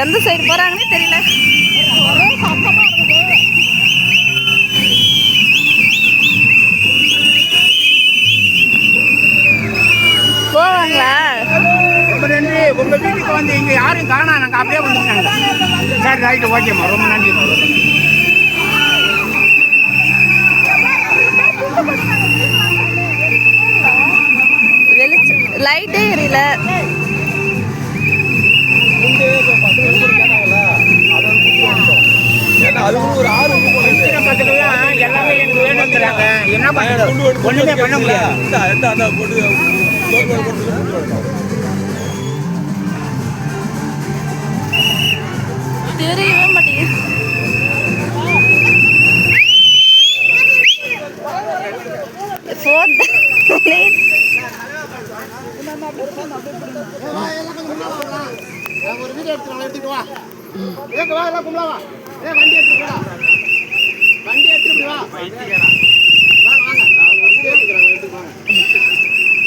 எந்த சைடு போறாங்கன்னே தெரியல. போவாங்களா? ரொம்ப நன்றி. உங்க வீட்டுக்கு வந்து இங்க யாரும் காணா, நாங்க அப்படியே வந்துருக்காங்க. சரி ரைட்டு, ஓகேம்மா, ரொம்ப நன்றி. வெளிச்சம் லைட்டே எரியல. எல்லாமே எனக்கு வேணுங்கிறாங்க. என்ன ஒண்ணுமே பண்ண முடியாது. தெரியவே மாட்டேங்குது. ஒரு வீடியோ எடுத்துட்டு வா. வண்டி எடுத்துட்டு வா.